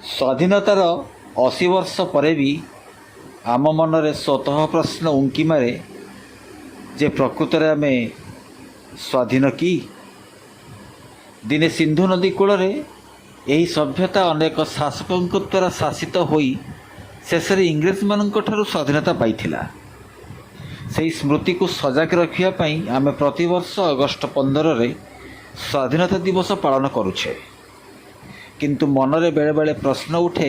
ସ୍ୱାଧୀନତାର 80 ବର୍ଷ ପରେ ବି ଆମ ମନରେ ସ୍ୱତଃ ପ୍ରଶ୍ନ ଉଙ୍କି ମାରେ ଯେ ପ୍ରକୃତରେ ଆମେ ସ୍ୱାଧୀନ କି? ଦିନେ ସିନ୍ଧୁ ନଦୀ କୂଳରେ ଏହି ସଭ୍ୟତା ଅନେକ ଶାସକଙ୍କ ଦ୍ୱାରା ଶାସିତ ହୋଇ ଶେଷରେ ଇଂରେଜମାନଙ୍କ ଠାରୁ ସ୍ୱାଧୀନତା ପାଇଥିଲା। ସେହି ସ୍ମୃତିକୁ ସଜାଗ ରଖିବା ପାଇଁ ଆମେ ପ୍ରତିବର୍ଷ ଅଗଷ୍ଟ 15ରେ ସ୍ୱାଧୀନତା ଦିବସ ପାଳନ କରୁଛେ। କିନ୍ତୁ ମନରେ ବେଳେବେଳେ ପ୍ରଶ୍ନ ଉଠେ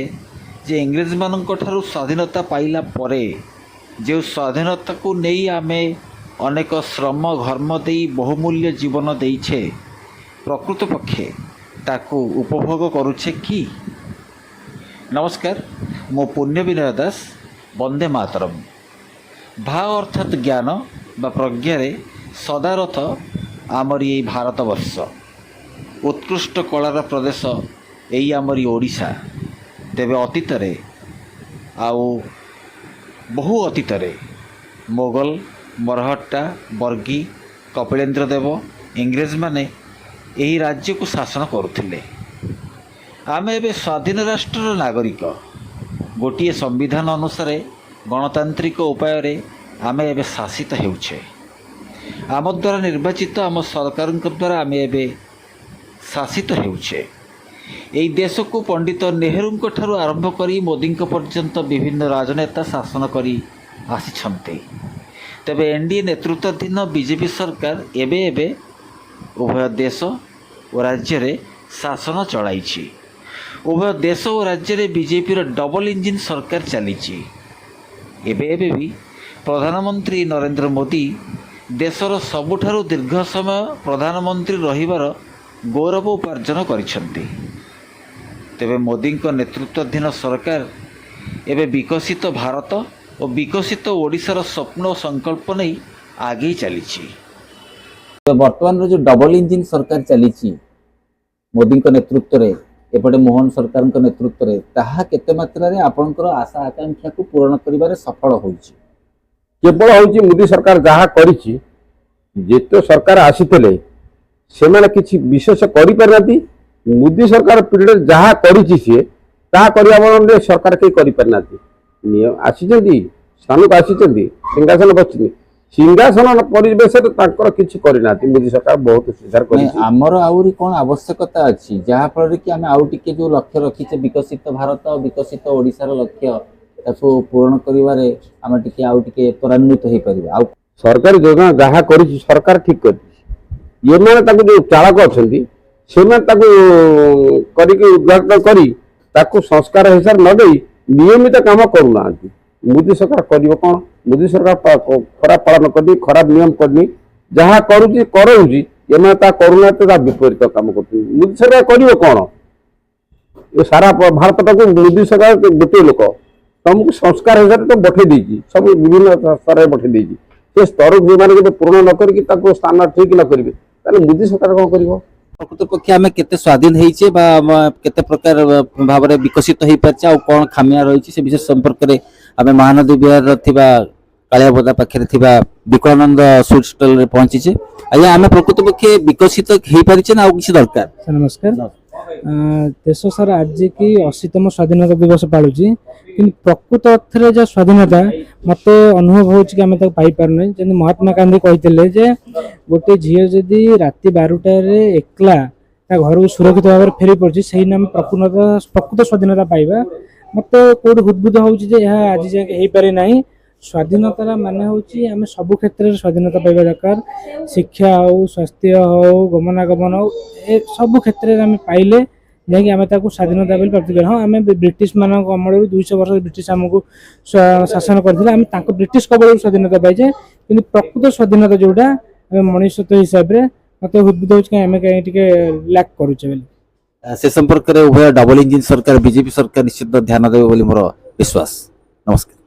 ଯେ ଇଂରେଜମାନଙ୍କ ଠାରୁ ସ୍ୱାଧୀନତା ପାଇଲା ପରେ ଯେଉଁ ସ୍ୱାଧୀନତାକୁ ନେଇ ଆମେ ଅନେକ ଶ୍ରମ ଘର୍ମ ଦେଇ ବହୁମୂଲ୍ୟ ଜୀବନ ଦେଇଛେ, ପ୍ରକୃତପକ୍ଷେ ତାକୁ ଉପଭୋଗ କରୁଛେ କି? ନମସ୍କାର, ମୁଁ ପୁଣ୍ୟ ବିନୟ ଦାସ। ବନ୍ଦେ ମାତରମ୍। ଭା ଅର୍ଥାତ୍ ଜ୍ଞାନ ବା ପ୍ରଜ୍ଞାରେ ସଦାରଥ ଆମରି ଏହି ଭାରତବର୍ଷ। ଉତ୍କୃଷ୍ଟ କଳାର ପ୍ରଦେଶ ଏଇ ଆମରି ଓଡ଼ିଶା। ତେବେ ଅତୀତରେ ଆଉ ବହୁ ଅତୀତରେ ମୋଗଲ, ମରହଟ୍ଟା, ବର୍ଗୀ, କପିଳେନ୍ଦ୍ର ଦେବ ଇଂରେଜମାନେ ଏହି ରାଜ୍ୟକୁ ଶାସନ କରୁଥିଲେ। ଆମେ ଏବେ ସ୍ୱାଧୀନ ରାଷ୍ଟ୍ରର ନାଗରିକ। ଗୋଟିଏ ସମ୍ବିଧାନ ଅନୁସାରେ ଗଣତାନ୍ତ୍ରିକ ଉପାୟରେ ଆମେ ଏବେ ଶାସିତ ହେଉଛେ। ଆମ ଦ୍ୱାରା ନିର୍ବାଚିତ ଆମ ସରକାରଙ୍କ ଦ୍ୱାରା ଆମେ ଏବେ ଶାସିତ ହେଉଛେ। ଏହି ଦେଶକୁ ପଣ୍ଡିତ ନେହେରୁଙ୍କ ଠାରୁ ଆରମ୍ଭ କରି ମୋଦିଙ୍କ ପର୍ଯ୍ୟନ୍ତ ବିଭିନ୍ନ ରାଜନେତା ଶାସନ କରି ଆସିଛନ୍ତି। ତେବେ ଏନ୍ଡିଏ ନେତୃତ୍ୱାଧୀନ ବିଜେପି ସରକାର ଏବେ ଉଭୟ ଦେଶ ଓ ରାଜ୍ୟରେ ଶାସନ ଚଳାଇଛି। ଉଭୟ ଦେଶ ଓ ରାଜ୍ୟରେ ବିଜେପିର ଡବଲ ଇଞ୍ଜିନ୍ ସରକାର ଚାଲିଛି। ଏବେ ବି ପ୍ରଧାନମନ୍ତ୍ରୀ ନରେନ୍ଦ୍ର ମୋଦି ଦେଶର ସବୁଠାରୁ ଦୀର୍ଘ ସମୟ ପ୍ରଧାନମନ୍ତ୍ରୀ ରହିବାର ଗୌରବ ଉପାର୍ଜନ କରିଛନ୍ତି। ତେବେ ମୋଦିଙ୍କ ନେତୃତ୍ୱାଧୀନ ସରକାର ଏବେ ବିକଶିତ ଭାରତ ଓ ବିକଶିତ ଓଡ଼ିଶାର ସ୍ୱପ୍ନ ଓ ସଂକଳ୍ପ ନେଇ ଆଗେଇ ଚାଲିଛି। ବର୍ତ୍ତମାନର ଯେଉଁ ଡବଲ ଇଞ୍ଜିନ୍ ସରକାର ଚାଲିଛି ମୋଦିଙ୍କ ନେତୃତ୍ୱରେ, ଏପଟେ ମୋହନ ସରକାରଙ୍କ ନେତୃତ୍ୱରେ, ତାହା କେତେ ମାତ୍ରାରେ ଆପଣଙ୍କର ଆଶା ଆକାଂକ୍ଷାକୁ ପୂରଣ କରିବାରେ ସଫଳ ହୋଇଛି? କେବଳ ହେଉଛି ମୋଦି ସରକାର ଯାହା କରିଛି, ଯେତେ ସରକାର ଆସିଥିଲେ ସେମାନେ କିଛି ବିଶେଷ କରିପାରିନାହାନ୍ତି। ମୋଦି ସରକାର ପିରିୟଡ଼ରେ ଯାହା କରିଛି ସିଏ ତାହା କରିବା ବଦଳରେ ସରକାର କେହି କରିପାରିନାହାନ୍ତି। ଆସିଛନ୍ତି, ସ୍ଥାନକୁ ଆସିଛନ୍ତି, ସିଂହାସନ ବସିଛନ୍ତି, ସିଂହାସନ ପରିବେଶରେ ତାଙ୍କର କିଛି କରିନାହାନ୍ତି। ମୋଦି ସରକାର ବହୁତ ସୁଧାର କରିଛି। ଆମର ଆହୁରି କ'ଣ ଆବଶ୍ୟକତା ଅଛି ଯାହାଫଳରେ କି ଆମେ ଆଉ ଟିକେ ଯେଉଁ ଲକ୍ଷ୍ୟ ରଖିଛେ ବିକଶିତ ଭାରତ ଆଉ ବିକଶିତ ଓଡ଼ିଶାର ଲକ୍ଷ୍ୟ, ତାକୁ ପୂରଣ କରିବାରେ ଆମେ ଟିକେ ଆଉ ଟିକେ ତ୍ୱରାନ୍ୱିତ ହେଇପାରିବା? ଆଉ ସରକାରୀ ଯୋଜନା ଯାହା କରିଛି ସରକାର ଠିକ୍ କରିଛି। ଏମାନେ ତାକୁ ଯେଉଁ ଚାଳକ ଅଛନ୍ତି ସେମାନେ ତାକୁ କରିକି ଉଦ୍ଘାଟନ କରି ତାକୁ ସଂସ୍କାର ହିସାବରେ ନ ଦେଇ ନିୟମିତ କାମ କରୁନାହାନ୍ତି। ମୋଦି ସରକାର କରିବ କ'ଣ? ମୋଦି ସରକାର ଖରାପ ପାଳନ କରିନି, ଖରାପ ନିୟମ କରିନି, ଯାହା କରୁଛି କରାଉଛି, ଏମାନେ ତା କରୁନାହାନ୍ତି, ତା ବିପରୀତ କାମ କରୁଛନ୍ତି। ମୋଦି ସରକାର କରିବ କ'ଣ? ଏ ସାରା ଭାରତଟାକୁ ମୋଦି ସରକାର ଗୋଟିଏ ଲୋକ ତମକୁ ସଂସ୍କାର ହିସାବରେ ତ ପଠେଇ ଦେଇଛି, ସବୁ ବିଭିନ୍ନ ସ୍ତରରେ ପଠେଇ ଦେଇଛି। ସେ ସ୍ତରକୁ ଯେଉଁମାନେ ଯଦି ପୂରଣ ନ କରିକି ତାକୁ ସ୍ଥାନ ଠିକ୍ ନ କରିବେ ତାହେଲେ ମୋଦି ସରକାର କ'ଣ କରିବ? ପ୍ରକୃତପକ୍ଷେ ଆମେ କେତେ ସ୍ୱାଧୀନ ହେଇଛେ ବା କେତେ ପ୍ରକାର ଭାବରେ ବିକଶିତ ହେଇପାରିଛେ, ଆଉ କ'ଣ ଖାମିଆ ରହିଛି ସେ ବିଷୟ ସମ୍ପର୍କରେ ଆମେ ମହାନଦୀ ବିହାରର ଥିବା କାଳିଆବୋଦା ପାଖରେ ଥିବା ବିକଳାନନ୍ଦ ସୁଇଟ୍ ଷ୍ଟଲରେ ପହଞ୍ଚିଛେ। ଆଜ୍ଞା, ଆମେ ପ୍ରକୃତପକ୍ଷେ ବିକଶିତ ହେଇପାରିଛେ ନା ଆଉ କିଛି ଦରକାର? ନମସ୍କାର। ଦେଶ ସାରା ଆଜିକି 80ତମ ସ୍ୱାଧୀନତା ଦିବସ ପାଳୁଛି, କିନ୍ତୁ ପ୍ରକୃତ ଅର୍ଥରେ ଯାହା ସ୍ୱାଧୀନତା ମୋତେ ଅନୁଭବ ହେଉଛି କି ଆମେ ତାକୁ ପାଇପାରୁନାହିଁ। ଯେମିତି ମହାତ୍ମା ଗାନ୍ଧୀ କହିଥିଲେ ଯେ ଗୋଟେ ଝିଅ ଯଦି ରାତି 12ଟାରେ ଏକଲା ତା ଘରକୁ ସୁରକ୍ଷିତ ଭାବରେ ଫେରି ପଡ଼ୁଛି, ସେଇଦିନ ଆମେ ପ୍ରକୃତ ସ୍ୱାଧୀନତା ପାଇବା। ମୋତେ କେଉଁଠି ହୃଦ୍ବୁଦ୍ଧ ହେଉଛି ଯେ ଏହା ଆଜି ଯାଏଁ ହେଇପାରି ନାହିଁ। ସ୍ୱାଧୀନତାର ମାନେ ହେଉଛି ଆମେ ସବୁ କ୍ଷେତ୍ରରେ ସ୍ୱାଧୀନତା ପାଇବା ଦରକାର। ଶିକ୍ଷା ହେଉ, ସ୍ୱାସ୍ଥ୍ୟ ହେଉ, ଗମନାଗମନ ହେଉ, ଏ ସବୁ କ୍ଷେତ୍ରରେ ଆମେ ପାଇଲେ ଯାଇକି ଆମେ ତାକୁ ସ୍ୱାଧୀନତା ବୋଲି ପ୍ରାପ୍ତି କରିବା। ହଁ, ଆମେ ବ୍ରିଟିଶ ମାନଙ୍କ ଅମଳରୁ 200 ବର୍ଷ ବ୍ରିଟିଶ ଆମକୁ ଶାସନ କରିଥିଲେ, ଆମେ ତାଙ୍କ ବ୍ରିଟିଶ କବଳରୁ ସ୍ୱାଧୀନତା ପାଇଛେ। କିନ୍ତୁ ପ୍ରକୃତ ସ୍ୱାଧୀନତା ଯେଉଁଟା ଆମେ ମଣିଷତ୍ୱ ହିସାବରେ ମୋତେ ହୃଦ୍ବୁଦ୍ଧ ହେଉଛି ଆମେ କାହିଁ ଟିକେ ଲ୍ୟାକ୍ କରୁଛେ ବୋଲି। ସେ ସମ୍ପର୍କରେ ଉଭୟ ଡବଲ ଇଞ୍ଜିନ୍ ସରକାର ବିଜେପି ସରକାର ନିଶ୍ଚିତ ଧ୍ୟାନ ଦେବେ ବୋଲି ମୋର ବିଶ୍ୱାସ। ନମସ୍କାର।